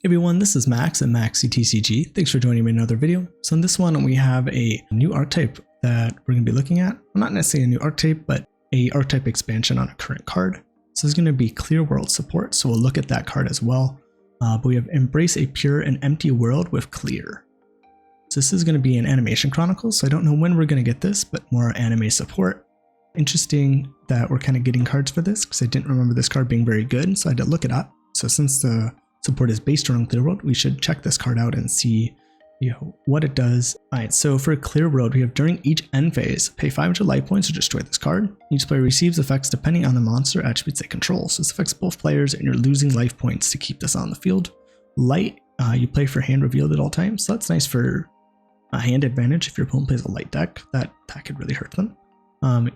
Everyone, this is Max at MaxCTCG. Thanks for joining me in another video. So in this one, we have a new archetype that we're going to be looking at. Well, not necessarily a new archetype, but a archetype expansion on a current card. So there's going to be Clear World support, so we'll look at that card as well. But we have Embrace a Pure and Empty World with Clear. So this is going to be an Animation Chronicles, so I don't know when we're going to get this, but more anime support. Interesting that we're kind of getting cards for this, because I didn't remember this card being very good, so I had to look it up. So since the support is based around Clear World, we should check this card out and see what it does. Alright, so for Clear World, we have during each end phase, pay 500 life points to destroy this card. Each player receives effects depending on the monster attributes they control. So this affects both players and you're losing life points to keep this on the field. Light, you play for hand revealed at all times, so that's nice for a hand advantage. If your opponent plays a light deck, that could really hurt them.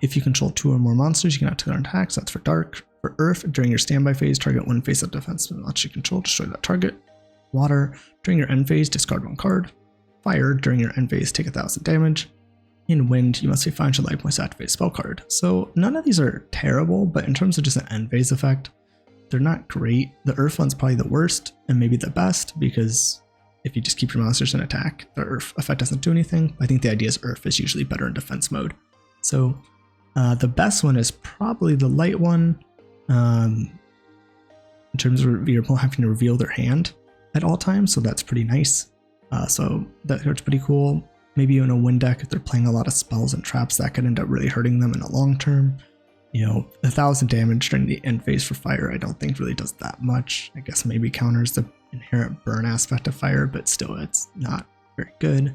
If you control 2 or more monsters, you can add 2 attacks, that's for Dark. For Earth, during your standby phase, target 1 face of defense monster you control, destroy that target. Water, during your end phase, discard 1 card. Fire, during your end phase, take 1000 damage. In Wind, you must pay 500 life points to activate a spell card. So none of these are terrible, but in terms of just an end phase effect, they're not great. The Earth one's probably the worst and maybe the best, because if you just keep your monsters in attack, the Earth effect doesn't do anything. I think the idea is Earth is usually better in defense mode. So the best one is probably the light one. In terms of your opponent having to reveal their hand at all times, so that's pretty nice. So that card's pretty cool. Maybe in a wind deck, if they're playing a lot of spells and traps, that could end up really hurting them in the long term. 1000 damage during the end phase for Fire, I don't think really does that much. I guess maybe counters the inherent burn aspect of Fire, but still it's not very good.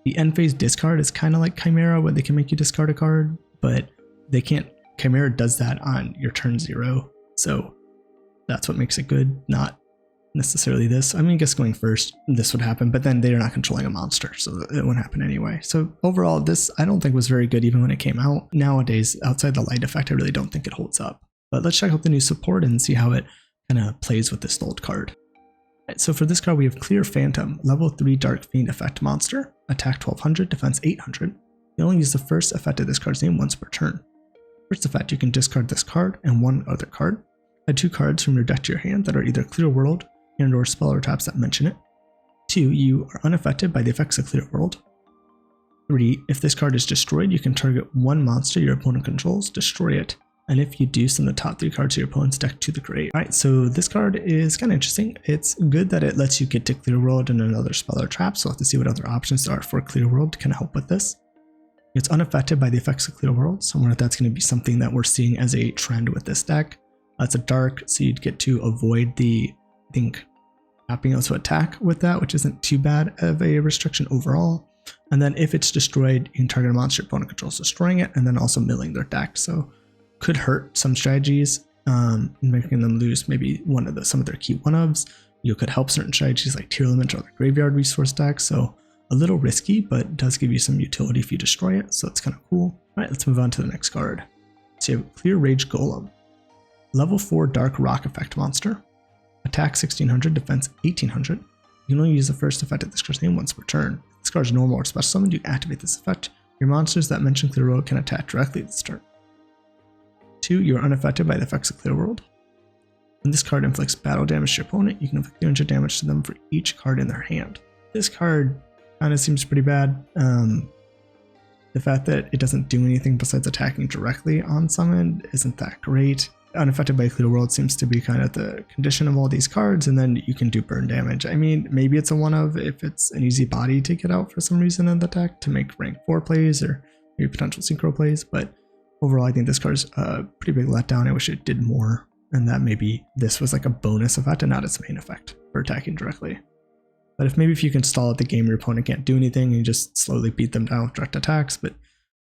The end phase discard is kind of like Chimera, where they can make you discard a card, but they can't. Chimera does that on your turn 0, so that's what makes it good, not necessarily this. I mean, I guess going first, this would happen, but then they're not controlling a monster, so it wouldn't happen anyway. So overall, this I don't think was very good even when it came out. Nowadays, outside the light effect, I really don't think it holds up. But let's check out the new support and see how it kind of plays with this old card. Right, so for this card, we have Clear Phantom, level 3 Dark Fiend effect monster, attack 1200, defense 800. You only use the first effect of this card's name once per turn. First effect, you can discard this card and 1 other card. Add 2 cards from your deck to your hand that are either Clear World and or spell or taps that mention it. 2, you are unaffected by the effects of Clear World. 3, if this card is destroyed, you can target 1 monster your opponent controls, destroy it, and if you do, send the top 3 cards of your opponent's deck to the grave. Alright, so this card is kind of interesting. It's good that it lets you get to Clear World and another spell or trap, so we'll have to see what other options there are for Clear World to kind of help with this. It's unaffected by the effects of Clear World, so I wonder if that's going to be something that we're seeing as a trend with this deck. It's a dark, so you'd get to avoid the, I think, not being able to attack with that, which isn't too bad of a restriction overall. And then if it's destroyed, you can target a monster your opponent controls, destroying it, and then also milling their deck. So could hurt some strategies, making them lose maybe some of their key one-ofs. You could help certain strategies like Tier Limit or the Graveyard Resource deck. So a little risky, but does give you some utility if you destroy it, so it's kind of cool. Alright, let's move on to the next card. So you have Clear Rage Golem, level 4 Dark Rock effect monster, attack 1600, defense 1800. You can only use the first effect of this card's name once per turn. If this card is normal or special summoned, you can activate this effect. Your monsters that mention Clear World can attack directly this turn. 2, you are unaffected by the effects of Clear World. When this card inflicts battle damage to your opponent, you can inflict 300 damage to them for each card in their hand. This card kind of seems pretty bad. The fact that it doesn't do anything besides attacking directly on summon isn't that great. Unaffected by Clear World seems to be kind of the condition of all these cards, and then you can do burn damage. I mean, maybe it's a one-of if it's an easy body to get out for some reason in the deck to make rank 4 plays or maybe potential synchro plays, but overall I think this card's a pretty big letdown. I wish it did more, and that maybe this was like a bonus effect and not its main effect for attacking directly. But if you can stall out the game, your opponent can't do anything, and you just slowly beat them down with direct attacks. But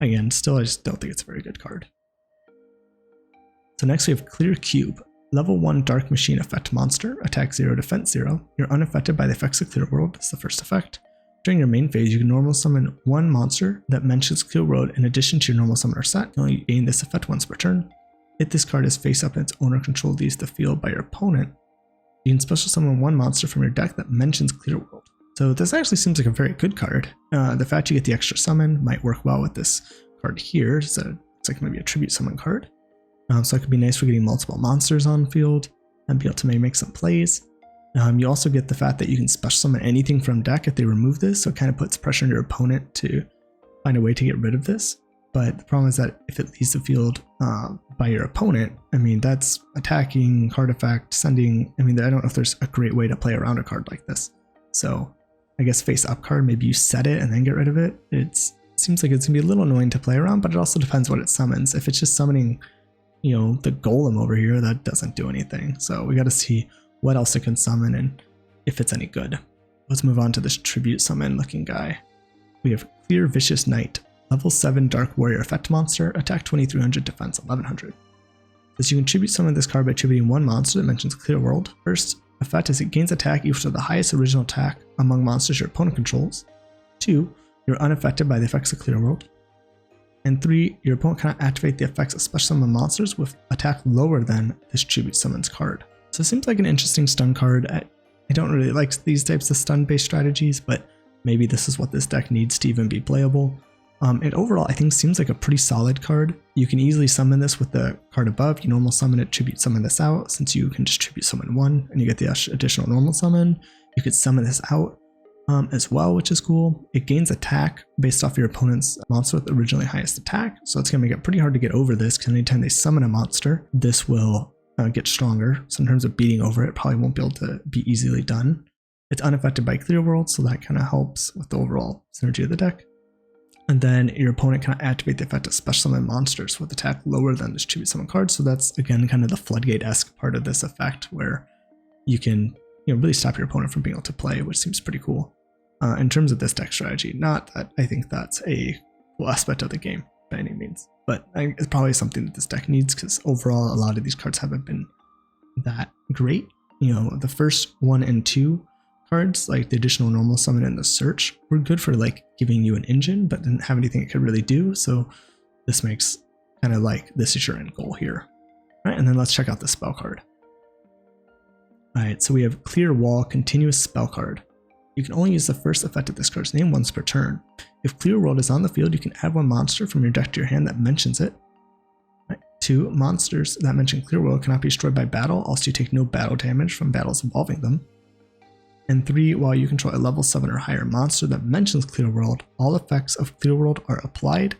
again, still I just don't think it's a very good card. So next we have Clear Cube, level 1 Dark Machine effect monster, attack 0, defense 0. You're unaffected by the effects of Clear World, that's the first effect. During your main phase, you can normal summon 1 monster that mentions Clear World in addition to your normal summoner set. You only gain this effect once per turn. If this card is face up and its owner control leaves the field by your opponent, you can special summon 1 monster from your deck that mentions Clear World. So this actually seems like a very good card. The fact you get the extra summon might work well with this card here. So it's like maybe a tribute summon card. So it could be nice for getting multiple monsters on field and be able to maybe make some plays. You also get the fact that you can special summon anything from deck if they remove this, so it kind of puts pressure on your opponent to find a way to get rid of this. But the problem is that if it leaves the field by your opponent, I mean, that's attacking, card effect, sending. I mean, I don't know if there's a great way to play around a card like this. So I guess face up card, maybe you set it and then get rid of it. It seems like it's gonna be a little annoying to play around, but it also depends what it summons. If it's just summoning, you know, the Golem over here, that doesn't do anything. So we got to see what else it can summon and if it's any good. Let's move on to this tribute summon looking guy. We have Clear Vicious Knight, level 7 Dark Warrior effect monster, attack 2300, defense 1100. Says you can tribute summon this card by tributing one monster that mentions Clear World. First effect is it gains attack equal to the highest original attack among monsters your opponent controls. 2, you're unaffected by the effects of Clear World. And 3, your opponent cannot activate the effects of special summon monsters with attack lower than this tribute summons card. So it seems like an interesting stun card. I don't really like these types of stun based strategies, but maybe this is what this deck needs to even be playable. And overall, I think seems like a pretty solid card. You can easily summon this with the card above. You normal summon it, tribute summon this out, since you can just tribute summon one and you get the additional normal summon. You could summon this out as well, which is cool. It gains attack based off your opponent's monster with originally highest attack. So it's going to make it pretty hard to get over this, because anytime they summon a monster, this will get stronger. So in terms of beating over it, probably won't be able to be easily done. It's unaffected by Clear World, so that kind of helps with the overall synergy of the deck. And then your opponent can activate the effect of special summon monsters with attack lower than this tribute summon card. So that's again kind of the floodgate-esque part of this effect, where you can really stop your opponent from being able to play, which seems pretty cool. In terms of this deck strategy, not that I think that's a cool aspect of the game by any means, but it's probably something that this deck needs, because overall a lot of these cards haven't been that great. The first 1 and 2 cards, like the additional normal summon and the search, were good for like giving you an engine, but didn't have anything it could really do. So this makes kind of like this is your end goal here. All right, and then let's check out the spell card. All right, so we have Clear Wall Continuous Spell card. You can only use the first effect of this card's name once per turn. If Clear World is on the field, you can add one monster from your deck to your hand that mentions it. Right. 2, monsters that mention Clear World cannot be destroyed by battle, also you take no battle damage from battles involving them. And 3, while you control a level 7 or higher monster that mentions Clear World, all effects of Clear World are applied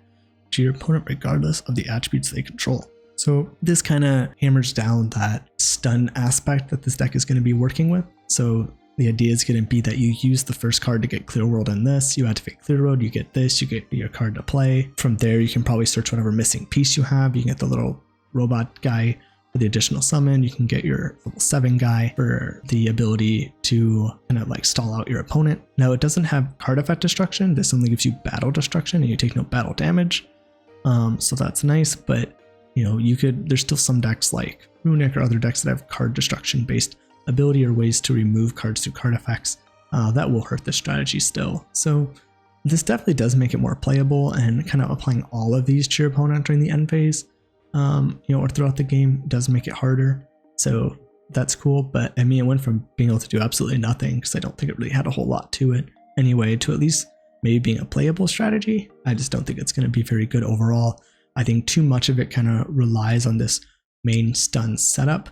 to your opponent regardless of the attributes they control. So this kind of hammers down that stun aspect that this deck is going to be working with. So the idea is going to be that you use the first card to get Clear World in this, you activate Clear World, you get this, you get your card to play. From there, you can probably search whatever missing piece you have. You can get the little robot guy for the additional summon. You can get your level 7 guy for the ability to kind of like stall out your opponent. Now, it doesn't have card effect destruction. This only gives you battle destruction and you take no battle damage. So that's nice, but there's still some decks like Runic or other decks that have card destruction based ability or ways to remove cards through card effects that will hurt the strategy still. So this definitely does make it more playable, and kind of applying all of these to your opponent during the end phase, or throughout the game, does make it harder. So that's cool. But I mean, it went from being able to do absolutely nothing, because I don't think it really had a whole lot to it anyway, to at least maybe being a playable strategy. I just don't think it's going to be very good overall. I think too much of it kind of relies on this main stun setup,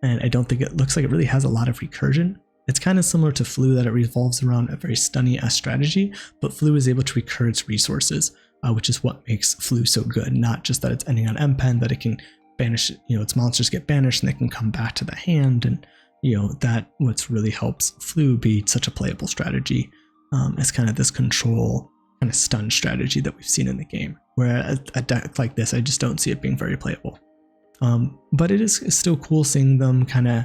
and I don't think it looks like it really has a lot of recursion. It's kind of similar to Flu, that it revolves around a very stunny strategy, but Flu is able to recur its resources, which is what makes Flu so good. Not just that it's ending on M-Pen, that it can banish, its monsters get banished and they can come back to the hand, and that what's really helps Flu be such a playable strategy. It's kind of this control kind of stun strategy that we've seen in the game, where a deck like this, I just don't see it being very playable. But it is still cool seeing them kind of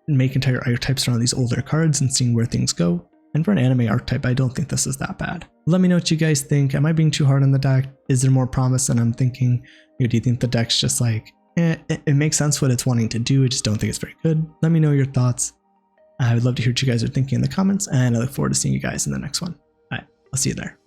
make entire archetypes around these older cards and seeing where things go. And for an anime archetype, I don't think this is that bad. Let me know what you guys think. Am I being too hard on the deck? Is there more promise than I'm thinking? Do you think the deck's just like, it makes sense what it's wanting to do, I just don't think it's very good? Let me know your thoughts. I would love to hear what you guys are thinking in the comments, and I look forward to seeing you guys in the next one. All right, I'll see you there.